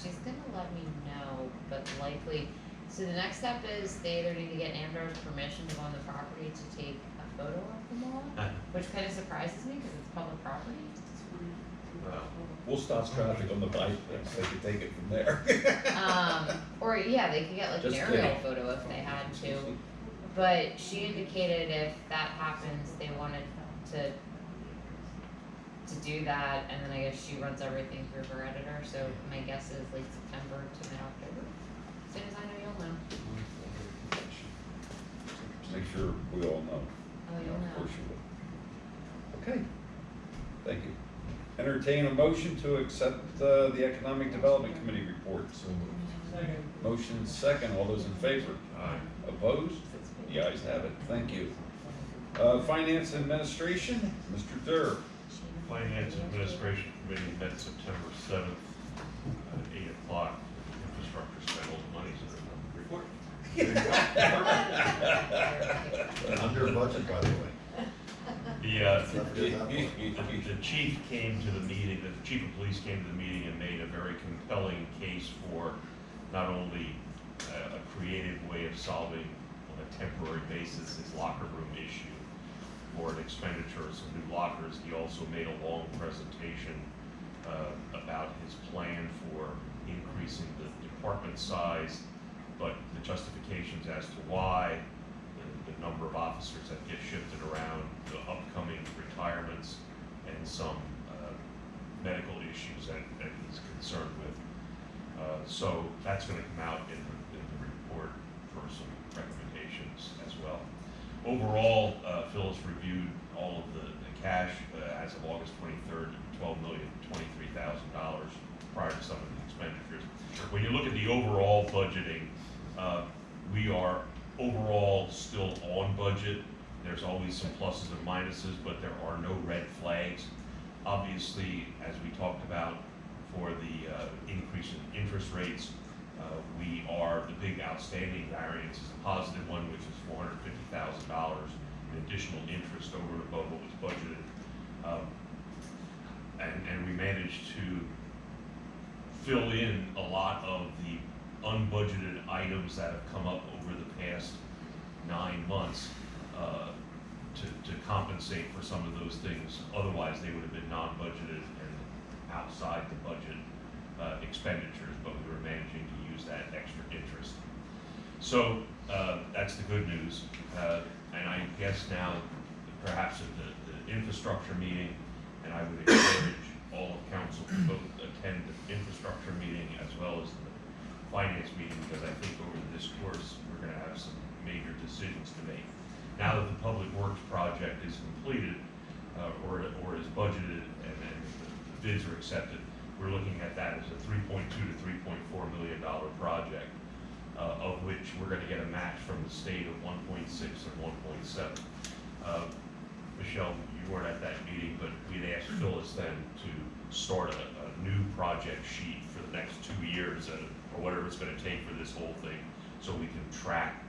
She's gonna let me know, but likely, so the next step is they either need to get NAMDAR's permission to go on the property to take a photo of them all, which kind of surprises me because it's public property. Well, We'll stop traffic on the bike lanes. They can take it from there. Or yeah, they could get like an Just aerial kidding. photo if they had to. But she indicated if that happens, they wanted to do that, and then I guess she runs everything through her editor. So my guess is late September to mid-October. As soon as I know, you'll know. Make sure we all know. Oh, you'll Of know. course you will. Okay, thank you. Entertain a motion to accept the Economic Development Committee report. So moved. Motion second, all those in favor? Aye. Opposed? The ayes have it, thank you. Finance Administration, Mr. Durr. Finance Administration Committee met September 7th at 8 o'clock. Infrastructure spent all the money, so report. Under budget, by the way. The chief came to the meeting, the chief of police came to the meeting and made a very compelling case for not only a creative way of solving on a temporary basis his locker room issue for an expenditure of some new lockers. He also made a long presentation about his plan for increasing the department size, but the justifications as to why, the number of officers that get shifted around, the upcoming retirements, and some medical issues that he's concerned with. So that's going to come out in the report for some recommendations as well. Overall, Phyllis reviewed all of the cash as of August 23rd, $12,023,000 prior to some of the expenditures. When you look at the overall budgeting, we are overall still on budget. There's always some pluses and minuses, but there are no red flags. Obviously, as we talked about for the increase in interest rates, the big outstanding variance is a positive one, which is $450,000 in additional interest over and above what was budgeted. And we managed to fill in a lot of the unbudgeted items that have come up over the past 9 months to compensate for some of those things. Otherwise, they would have been non-budgeted and outside the budget expenditures, but we were managing to use that extra interest. So that's the good news. And I guess now, perhaps at the infrastructure meeting, and I would encourage all of council to both attend the infrastructure meeting as well as the finance meeting, because I think over this course, we're going to have some major decisions to make. Now that the public works project is completed, or is budgeted, and the bids are accepted, we're looking at that as a $3.2 to $3.4 million project, of which we're going to get a match from the state of 1.6 and 1.7. Michelle, you weren't at that meeting, but we'd asked Phyllis then to start a new project sheet for the next 2 years, or whatever it's going to take for this whole thing, so we can track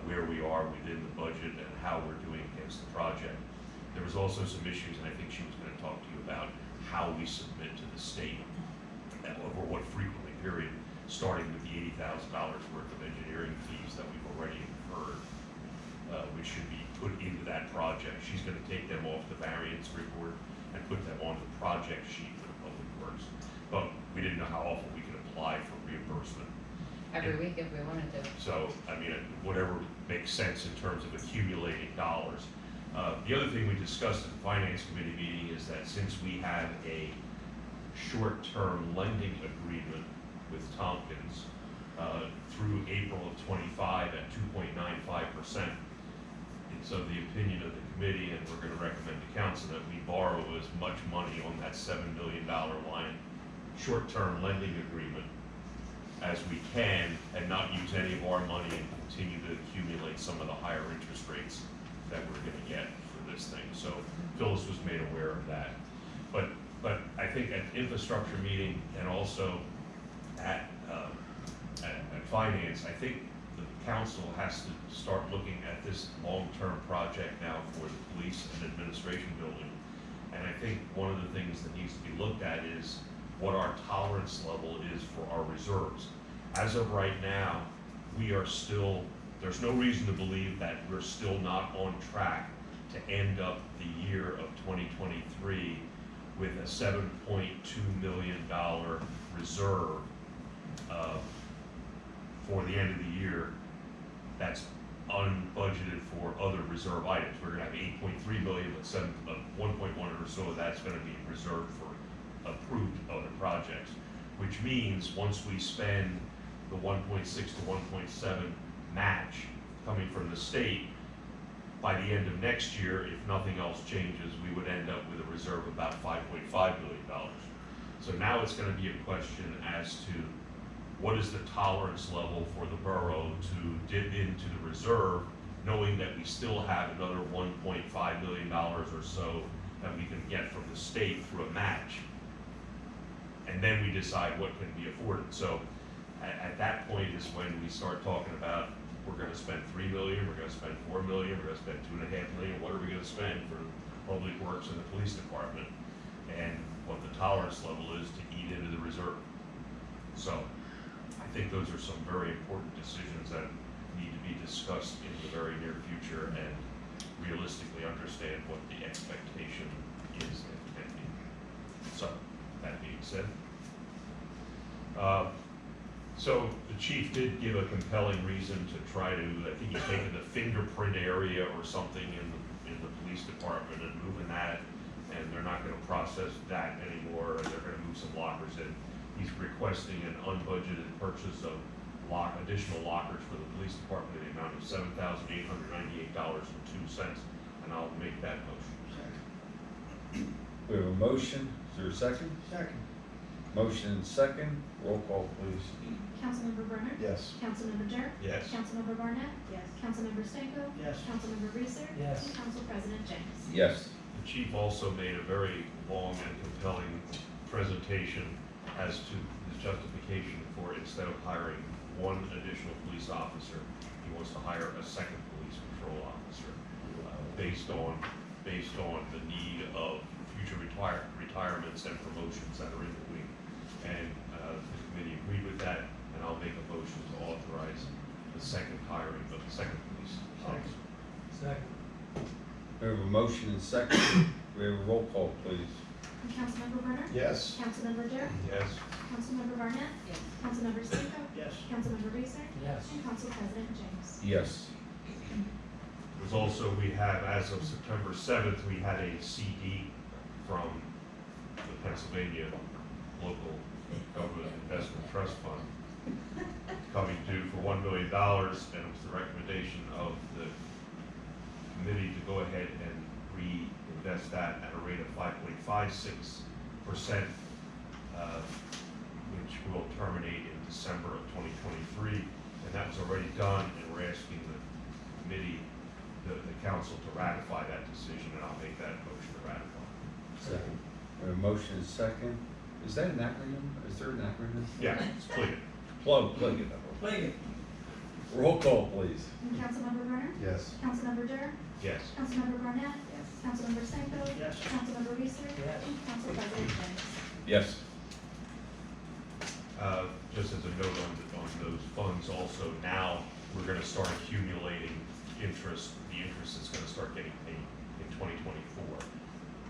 where we are within the budget and how we're doing against the project. There was also some issues, and I think she was going to talk to you about how we submit to the state over what frequently period, starting with the $80,000 worth of engineering fees that we've already incurred, which should be put into that project. She's going to take them off the variance report and put them on the project sheet for the public works. But we didn't know how often we could apply for reimbursement. Every week if we wanted to. So, I mean, whatever makes sense in terms of accumulating dollars. The other thing we discussed at the Finance Committee meeting is that since we have a short-term lending agreement with Tompkins through April of 25 at 2.95%, it's of the opinion of the committee, and we're going to recommend to council that we borrow as much money on that $7 million line short-term lending agreement as we can, and not use any of our money and continue to accumulate some of the higher interest rates that we're going to get for this thing. So Phyllis was made aware of that. But I think at infrastructure meeting and also at finance, I think the council has to start looking at this long-term project now for the police and administration building. And I think one of the things that needs to be looked at is what our tolerance level is for our reserves. As of right now, we are still, there's no reason to believe that we're still not on track to end up the year of 2023 with a $7.2 million reserve for the end of the year that's unbudgeted for other reserve items. We're gonna have 8.3 million, but 1.1 or so of that's gonna be reserved for approved other projects, which means once we spend the 1.6 to 1.7 match coming from the state, by the end of next year, if nothing else changes, we would end up with a reserve of about $5.5 billion. So now it's gonna be a question as to what is the tolerance level for the borough to dip into the reserve, knowing that we still have another $1.5 billion or so that we can get from the state through a match. And then we decide what can be afforded. So at that point is when we start talking about, we're gonna spend $3 million, we're gonna spend $4 million, we're gonna spend $2.5 million, what are we gonna spend for public works and the police department? And what the tolerance level is to eat into the reserve. So I think those are some very important decisions that need to be discussed in the very near future and realistically understand what the expectation is and can be. So, that being said, so the chief did give a compelling reason to try to, I think he's taken the fingerprint area or something in the police department and moving that, and they're not gonna process that anymore, and they're gonna move some lockers in. He's requesting an unbudgeted purchase of additional lockers for the police department in the amount of $7,898.02, and I'll make that motion. We have a motion, is there a second? Second. Motion and second, roll call please. Councilmember Brenner? Yes. Councilmember Durr? Yes. Councilmember Barnett? Yes. Councilmember Stanko? Yes. Councilmember Reeser? Yes. And Council President James? Yes. The chief also made a very long and compelling presentation as to his justification for, instead of hiring one additional police officer, he wants to hire a second police patrol officer, based on the need of future retirements and promotions that are in the wing. And the committee agreed with that, and I'll make a motion to authorize the second hiring of the second police officer. Second. We have a motion and second, we have a roll call please. Councilmember Brenner? Yes. Councilmember Durr? Yes. Councilmember Barnett? Yes. Councilmember Stanko? Yes. Councilmember Reeser? Yes. And Council President James? Yes. There's also, we have, as of September 7th, we had a CD from the Pennsylvania Local Government Investment Trust Fund coming due for $1 million, and it was the recommendation of the committee to go ahead and reinvest that at a rate of 5.56%, which will terminate in December of 2023, and that was already done, and we're asking the committee, the council to ratify that decision, and I'll make that motion to ratify. Second. We have a motion and second. Is that an acronym? Is there an acronym? Yeah, it's clear. Plug it. Roll call please. Councilmember Brenner? Yes. Councilmember Durr? Yes. Councilmember Barnett? Yes. Councilmember Stanko? Yes. Councilmember Reeser? Yes. And Council President James? Yes. Just as a note on those funds also, now we're gonna start accumulating interest. The interest is gonna start getting paid in 2024.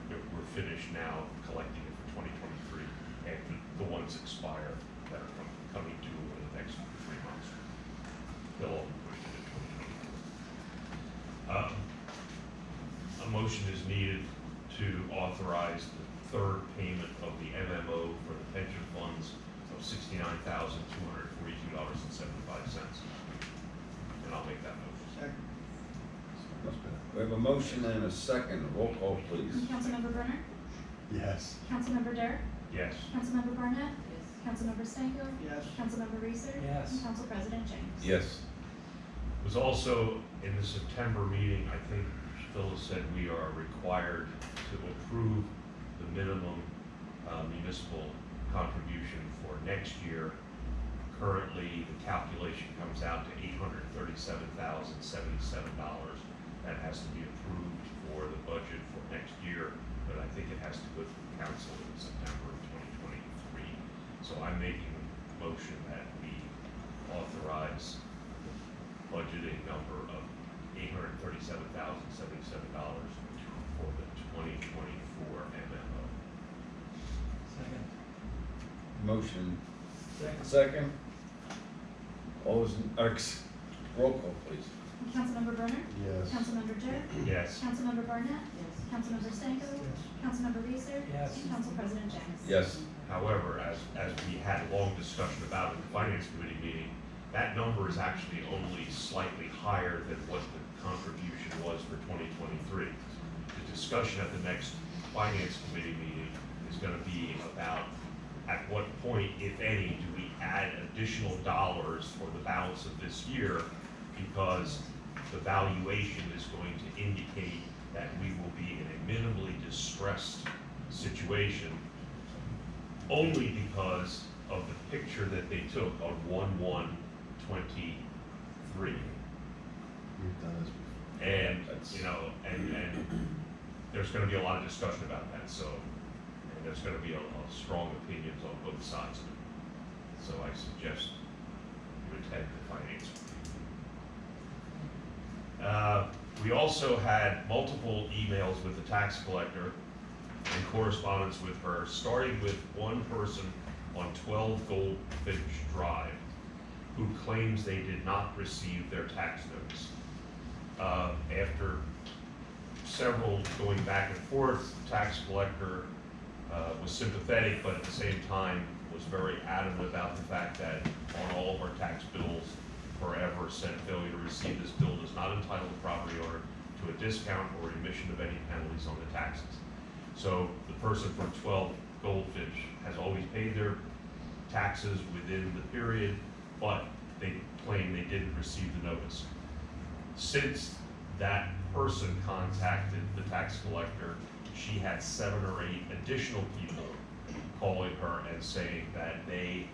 We're finished now collecting it for 2023 after the ones expire that are coming due over the next 3 months. They'll all be pushed into 2024. A motion is needed to authorize the third payment of the MMO for the pension funds of $69,242.75. And I'll make that motion. Second. We have a motion and a second, roll call please. Councilmember Brenner? Yes. Councilmember Durr? Yes. Councilmember Barnett? Yes. Councilmember Stanko? Yes. Councilmember Reeser? Yes. And Council President James? Yes. It was also in the September meeting, I think Phyllis said we are required to approve the minimum municipal contribution for next year. Currently, the calculation comes out to $837,077. That has to be approved for the budget for next year, but I think it has to go through council in September of 2023. So I'm making a motion that we authorize the budgeting number of $837,077 for the 2024 MMO. Second. Motion Second. second. All those, roll call please. Councilmember Brenner? Yes. Councilmember Durr? Yes. Councilmember Barnett? Yes. Councilmember Stanko? Yes. Councilmember Reeser? Yes. And Council President James? Yes. However, as we had a long discussion about in the Finance Committee meeting, that number is actually only slightly higher than what the contribution was for 2023. The discussion at the next Finance Committee meeting is gonna be about at what point, if any, do we add additional dollars for the balance of this year, because the valuation is going to indicate that we will be in a minimally distressed situation, only because of the picture that they took on 1/1/23. We've done this before. And, you know, and there's gonna be a lot of discussion about that, so, and there's gonna be a strong opinions on both sides of it. So I suggest you attend the finance meeting. We also had multiple emails with the tax collector and correspondence with her, starting with one person on 12 Goldfinch Drive who claims they did not receive their tax notice. After several going back and forth, the tax collector was sympathetic, but at the same time was very adamant about the fact that on all of our tax bills forever said failure to receive this bill does not entitle the property owner to a discount or remission of any penalties on the taxes. So the person from 12 Goldfinch has always paid their taxes within the period, but they claim they didn't receive the notice. Since that person contacted the tax collector, she had 7 or 8 additional people calling her and saying that they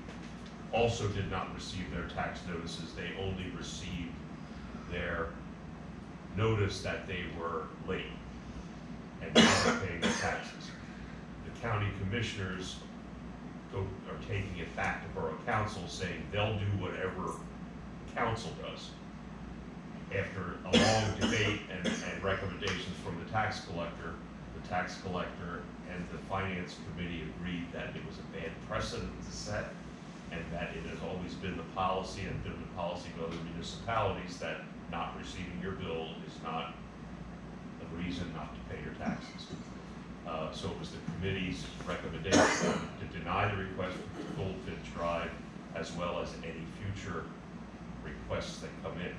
also did not receive their tax notices. They only received their notice that they were late and not paying their taxes. The county commissioners are taking it back to Borough Council, saying they'll do whatever council does. After a long debate and recommendations from the tax collector and the finance committee agreed that it was a bad precedent to set, and that it has always been the policy and been the policy of other municipalities that not receiving your bill is not a reason not to pay your taxes. So it was the committee's recommendation to deny the request for Goldfinch Drive, as well as any future requests that come in.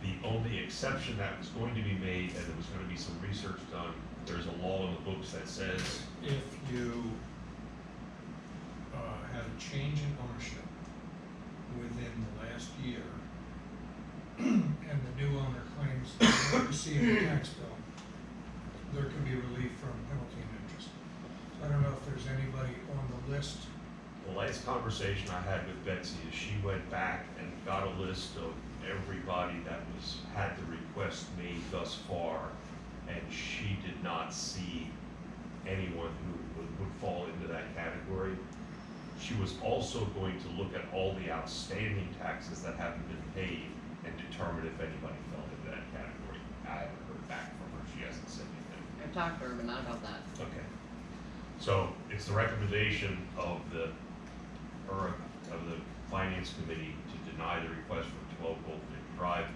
The only exception that was going to be made, and there was going to be some research done, there's a law in the books that says If you had a change in ownership within the last year, and the new owner claims they don't receive a tax bill, there could be relief from penalty and interest. So I don't know if there's anybody on the list. the last conversation I had with Betsy is she went back and got a list of everybody that had the request made thus far, and she did not see anyone who would fall into that category. She was also going to look at all the outstanding taxes that haven't been paid and determine if anybody fell into that category. I haven't heard back from her. She hasn't said anything. I've talked to her, but not about that. Okay. So it's the recommendation of the finance committee to deny the request for 12 Goldfinch Drive,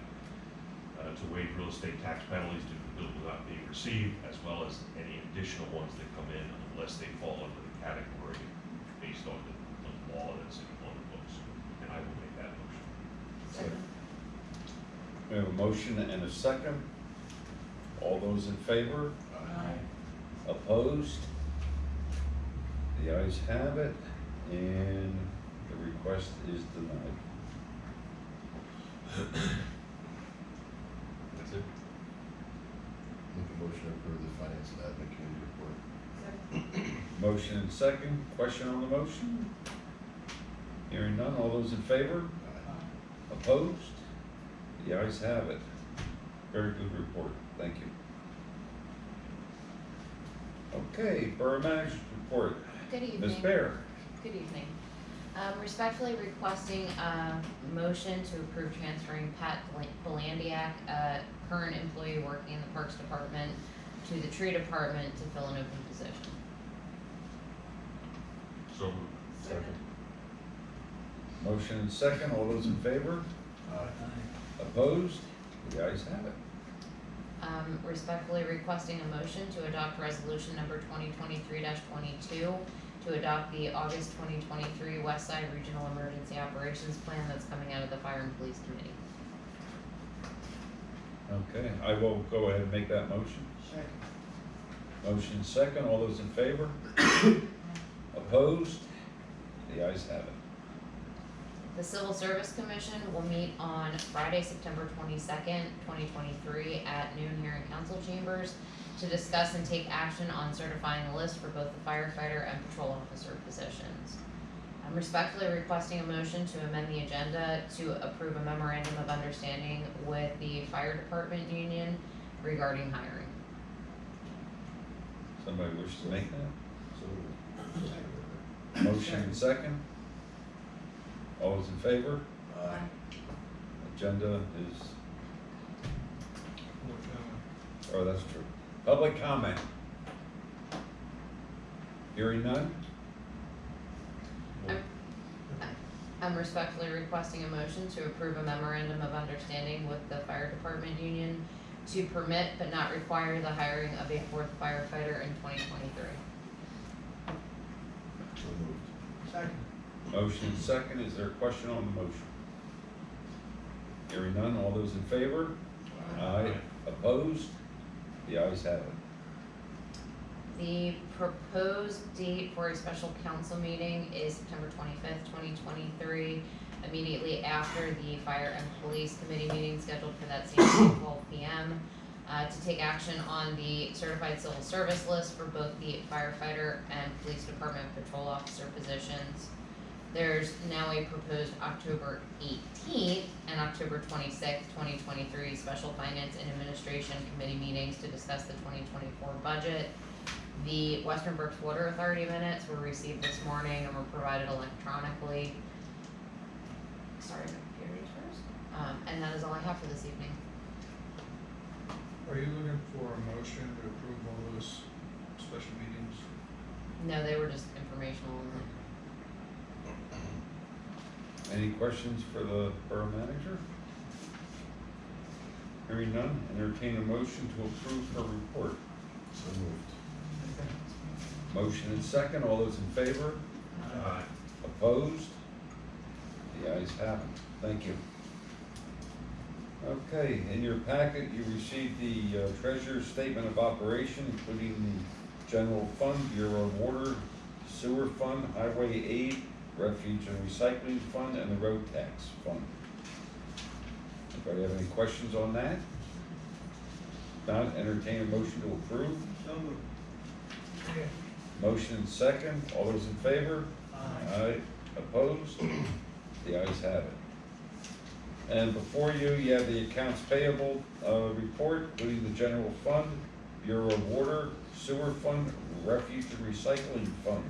to waive real estate tax penalties due to the bill not being received, as well as any additional ones that come in unless they fall under the category based on the law that's on the books. And I will make that motion. Second. We have a motion and a second. All those in favor? Aye. Opposed? The ayes have it, and the request is denied. That's it? Make a motion to approve the finance and admin committee report. Second. Motion and second. Question on the motion? Hearing none. All those in favor? Opposed? The ayes have it. Very good report. Thank you. Okay, Borough Manager's report. Good evening. Ms. Bear. Good evening. Respectfully requesting a motion to approve transferring Pat Balandiak, a current employee working in the Parks Department, to the Tree Department to fill an open position. So moved. Second. Motion and second. All those in favor? Opposed? The ayes have it. Respectfully requesting a motion to adopt resolution number 2023-22 to adopt the August 2023 West Side Regional Emergency Operations Plan that's coming out of the Fire and Police Committee. Okay, I will go ahead and make that motion. Motion second, all those in favor? Opposed? The ayes have it. The Civil Service Commission will meet on Friday, September 22nd, 2023 at noon here in council chambers to discuss and take action on certifying the list for both the firefighter and patrol officer positions. I'm respectfully requesting a motion to amend the agenda to approve a memorandum of understanding with the fire department union regarding hiring. Somebody wish to make that? Motion and second. All those in favor? Agenda is, oh, that's true. Public comment. Hearing none? I'm respectfully requesting a motion to approve a memorandum of understanding with the fire department union to permit but not require the hiring of a fourth firefighter in 2023. So moved. Second. Motion and second, is there a question on the motion? Hearing none, all those in favor? Aye. Opposed? The ayes have it. The proposed date for a special council meeting is September 25th, 2023, immediately after the Fire and Police Committee meeting scheduled for that same day, 12 p.m. To take action on the certified civil service list for both the firefighter and police department patrol officer positions. There's now a proposed October 18th and October 26th, 2023 special finance and administration committee meetings to discuss the 2024 budget. The Western Berks Water Authority minutes were received this morning and were provided electronically. Sorry, my computer is first. And that is all I have for this evening. Are you looking for a motion to approve all those special meetings? No, they were just informational only. Any questions for the borough manager? Hearing none, entertain a motion to approve her report. So moved. Motion and second, all those in favor? Aye. Opposed? The ayes have it. Thank you. Okay, in your packet, you received the treasurer's statement of operation, including the general fund, Bureau of Water, sewer fund, highway aid, refuge and recycling fund, and the road tax fund. Anybody have any questions on that? Not entertain a motion to approve. Motion and second, all those in favor? Aye. Opposed? The ayes have it. And before you, you have the accounts payable report, including the general fund, Bureau of Water, sewer fund, refuge and recycling fund.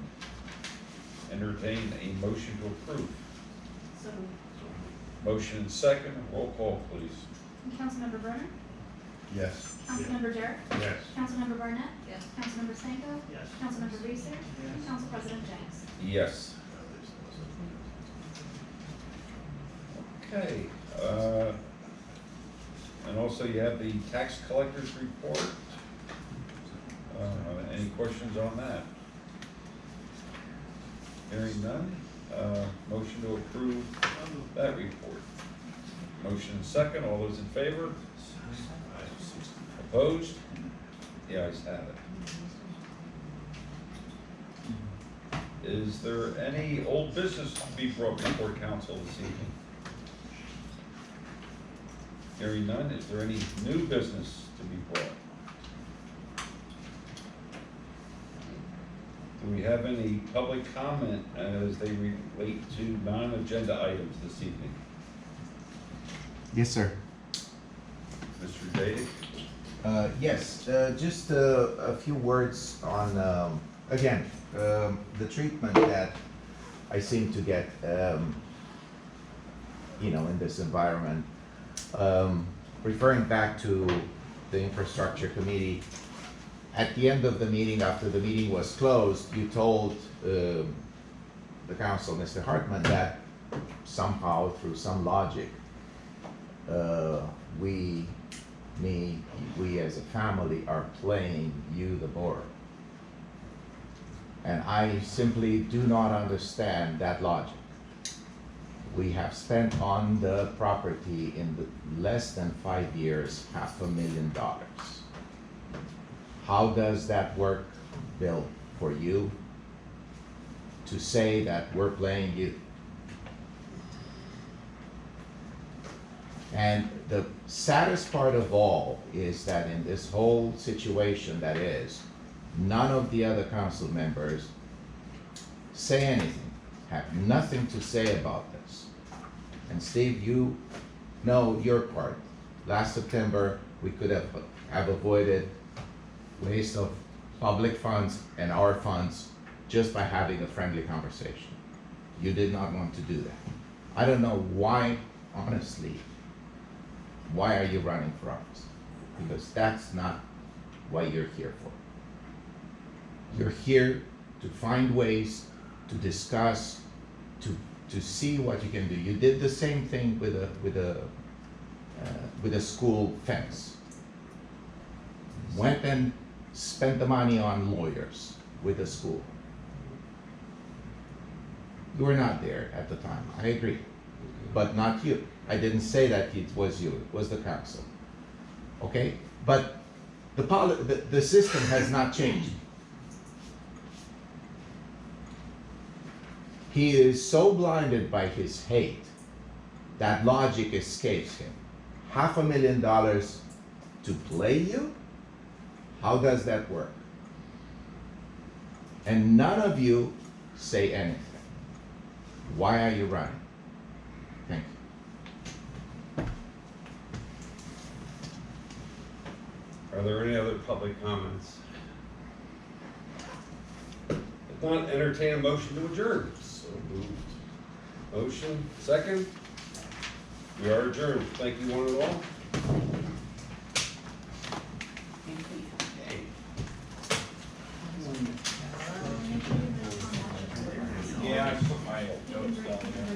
Entertain a motion to approve. So moved. Motion and second, roll call please. Councilmember Brennan? Yes. Councilmember Jarrett? Yes. Councilmember Barnett? Yes. Councilmember Stanko? Yes. Councilmember Reeser? And Council President James. Yes. Okay, and also you have the tax collector's report. Any questions on that? Hearing none, motion to approve that report. Motion second, all those in favor? Opposed? The ayes have it. Is there any old business to be brought before council this evening? Hearing none, is there any new business to be brought? Do we have any public comment as they relate to non-agenda items this evening? Yes, sir. Mr. Dave? Yes, just a few words on, again, the treatment that I seem to get, in this environment. Referring back to the infrastructure committee, at the end of the meeting, after the meeting was closed, you told the council, Mr. Hartman, that somehow, through some logic, we as a family are playing you, the borough. And I simply do not understand that logic. We have spent on the property in less than 5 years, $500,000. How does that work, Bill, for you to say that we're playing you? And the saddest part of all is that in this whole situation that is, none of the other council members say anything, have nothing to say about this. And Steve, you know your part. Last September, we could have avoided waste of public funds and our funds just by having a friendly conversation. You did not want to do that. I don't know why, honestly, why are you running for office? Because that's not what you're here for. You're here to find ways to discuss, to see what you can do. You did the same thing with a school fence. Went and spent the money on lawyers with the school. You were not there at the time, I agree, but not you. I didn't say that it was you, it was the council. Okay? But the system has not changed. He is so blinded by his hate that logic escapes him. $500,000 to play you? How does that work? And none of you say anything. Why are you running? Thank you. Are there any other public comments? If not, entertain a motion to adjourn. So moved. Motion, second. We are adjourned. Thank you one and all. Yeah, I put my notes down there.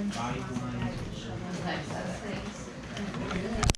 Thanks,